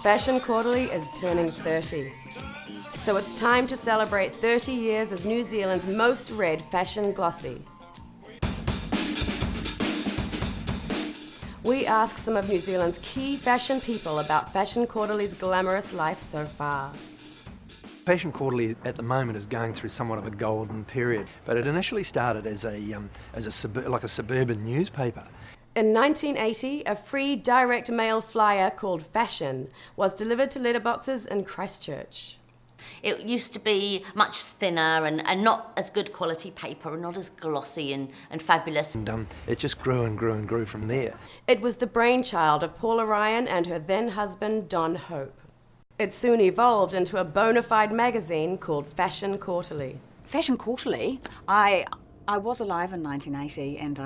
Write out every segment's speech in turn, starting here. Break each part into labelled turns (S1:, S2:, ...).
S1: Fashion Quarterly is turning 30. So it's time to celebrate 30 years as New Zealand's most read fashion glossy. We ask some of New Zealand's key fashion people about Fashion Quarterly's glamorous life so far.
S2: Fashion Quarterly at the moment is going through somewhat of a golden period, but it initially started as a suburban newspaper.
S1: In 1980, a free direct mail flyer called Fashion was delivered to letterboxes in Christchurch.
S3: It used to be much thinner and not as good quality paper and not as glossy and fabulous.
S2: And it just grew and grew and grew from there.
S1: It was the brainchild of Paula Ryan and her then husband Don Hope. It soon evolved into a bona fide magazine called Fashion Quarterly.
S4: Fashion Quarterly, I was alive in 1980 and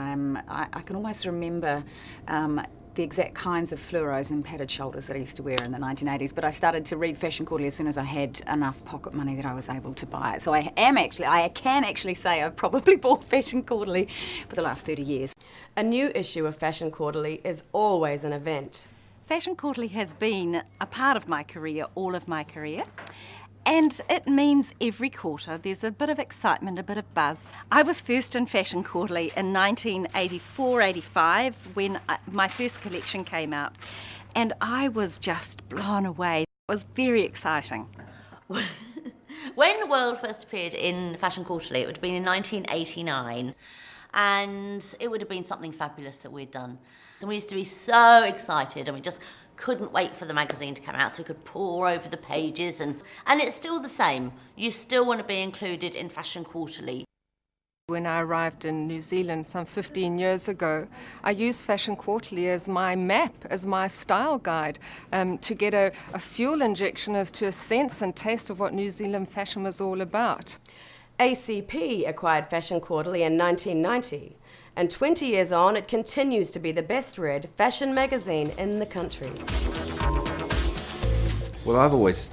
S4: I can almost remember the exact kinds of fluoros and padded shoulders that I used to wear in the 1980s, but I started to read Fashion Quarterly as soon as I had enough pocket money that I was able to buy it. So I can actually say I've probably bought Fashion Quarterly for the last 30 years.
S1: A new issue of Fashion Quarterly is always an event.
S5: Fashion Quarterly has been a part of my career, all of my career. And it means every quarter there's a bit of excitement, a bit of buzz. I was first in Fashion Quarterly in 1984-85 when my first collection came out, and I was just blown away. It was very exciting.
S3: When the world first appeared in Fashion Quarterly, it would have been in 1989, and it would have been something fabulous that we'd done. And we used to be so excited, and we just couldn't wait for the magazine to come out so we could pore over the pages, and it's still the same. You still want to be included in Fashion Quarterly.
S6: When I arrived in New Zealand some 15 years ago, I used Fashion Quarterly as my map, as my style guide, to get a fuel injection as to a sense and taste of what New Zealand fashion was all about.
S1: ACP acquired Fashion Quarterly in 1990, and 20 years on, it continues to be the best-read fashion magazine in the country.
S7: Well, I've always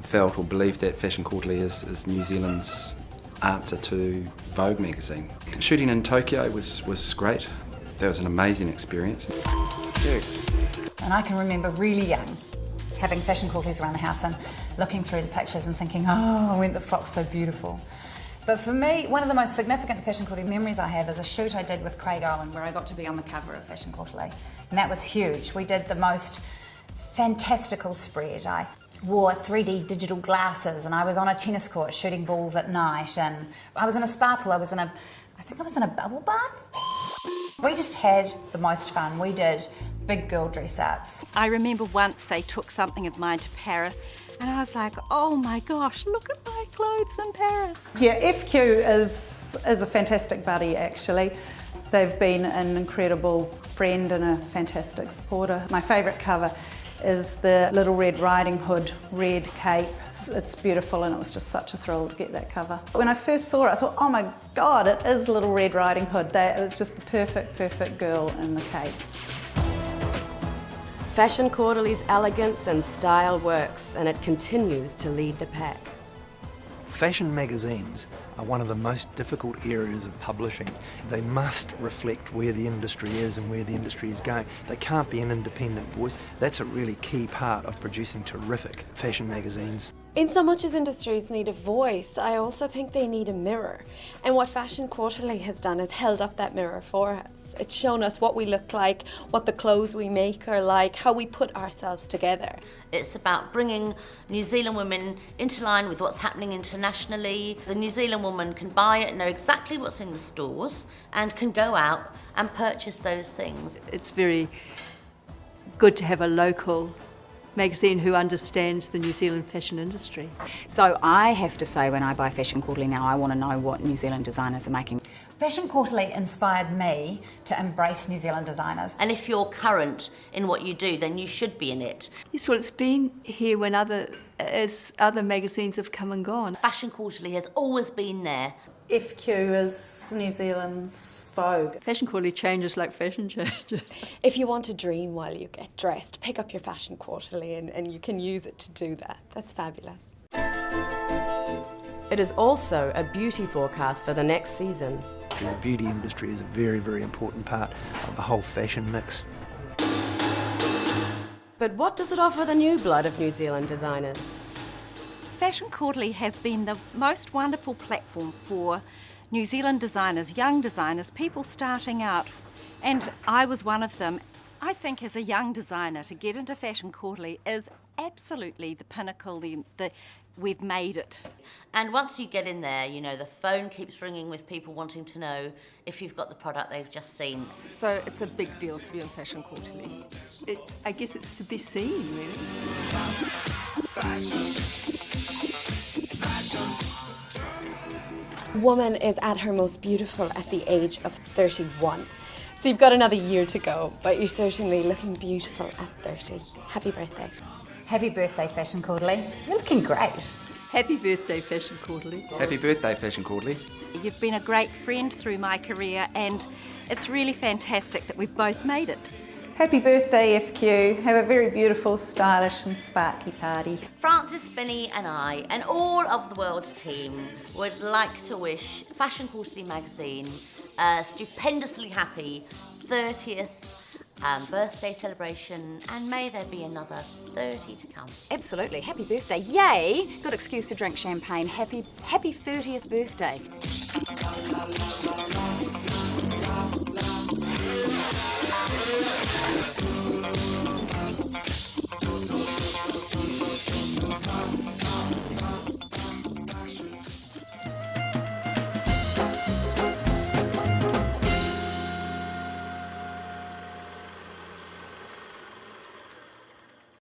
S7: felt or believed that Fashion Quarterly is New Zealand's answer to Vogue magazine. Shooting in Tokyo was great. That was an amazing experience.
S8: And I can remember really young, having Fashion Quarterlies around the house and looking through the pictures and thinking, oh, weren't the frocks so beautiful. But for me, one of the most significant Fashion Quarterly memories I have is a shoot I did with Craig Owen where I got to be on the cover of Fashion Quarterly. And that was huge. We did the most fantastical spread. I wore 3D digital glasses and I was on a tennis court shooting balls at night, and I was in a spa pool. I think I was in a bubble bath. We just had the most fun. We did big girl dress-ups.
S5: I remember once they took something of mine to Paris, and I was like, oh my gosh, look at my clothes in Paris.
S9: Yeah, FQ is a fantastic buddy actually. They've been an incredible friend and a fantastic supporter. My favourite cover is the Little Red Riding Hood red cape. It's beautiful and it was just such a thrill to get that cover. When I first saw it I thought, oh my God, it is Little Red Riding Hood. It was just the perfect girl in the cape.
S1: Fashion Quarterly's elegance and style works, and it continues to lead the pack.
S2: Fashion magazines are one of the most difficult areas of publishing. They must reflect where the industry is and where the industry is going. They can't be an independent voice. That's a really key part of producing terrific fashion magazines.
S10: In so much as industries need a voice, I also think they need a mirror. And what Fashion Quarterly has done is held up that mirror for us. It's shown us what we look like, what the clothes we make are like, how we put ourselves together.
S3: It's about bringing New Zealand women into line with what's happening internationally. The New Zealand woman can buy it, know exactly what's in the stores, and can go out and purchase those things.
S11: It's very good to have a local magazine who understands the New Zealand fashion industry.
S4: So I have to say, when I buy Fashion Quarterly now, I want to know what New Zealand designers are making.
S8: Fashion Quarterly inspired me to embrace New Zealand designers.
S3: And if you're current in what you do, then you should be in it.
S11: Yes, well, it's been here as other magazines have come and gone.
S3: Fashion Quarterly has always been there.
S9: FQ is New Zealand's Vogue.
S11: Fashion Quarterly changes like fashion changes.
S10: If you want to dream while you get dressed, pick up your Fashion Quarterly and you can use it to do that. That's fabulous.
S1: It is also a beauty forecast for the next season.
S2: The beauty industry is a very important part of the whole fashion mix.
S1: But what does it offer the new blood of New Zealand designers?
S5: Fashion Quarterly has been the most wonderful platform for New Zealand designers, young designers, people starting out, and I was one of them. I think as a young designer to get into Fashion Quarterly is absolutely the pinnacle, we've made it.
S3: And once you get in there, you know, the phone keeps ringing with people wanting to know if you've got the product they've just seen.
S6: So it's a big deal to be in Fashion Quarterly.
S11: I guess it's to be seen, really.
S10: Woman is at her most beautiful at the age of 31. So you've got another year to go, but you're certainly looking beautiful at 30. Happy birthday.
S8: Happy birthday, Fashion Quarterly. You're looking great.
S11: Happy birthday, Fashion Quarterly.
S7: Happy birthday, Fashion Quarterly.
S5: You've been a great friend through my career, and it's really fantastic that we've both made it.
S9: Happy birthday, FQ. Have a very beautiful, stylish and sparkly party.
S3: Frances, Spinney and I and all of the World team would like to wish Fashion Quarterly magazine a stupendously happy 30th birthday celebration, and may there be another 30 to come.
S4: Absolutely. Happy birthday. Yay! Good excuse to drink champagne. Happy 30th birthday.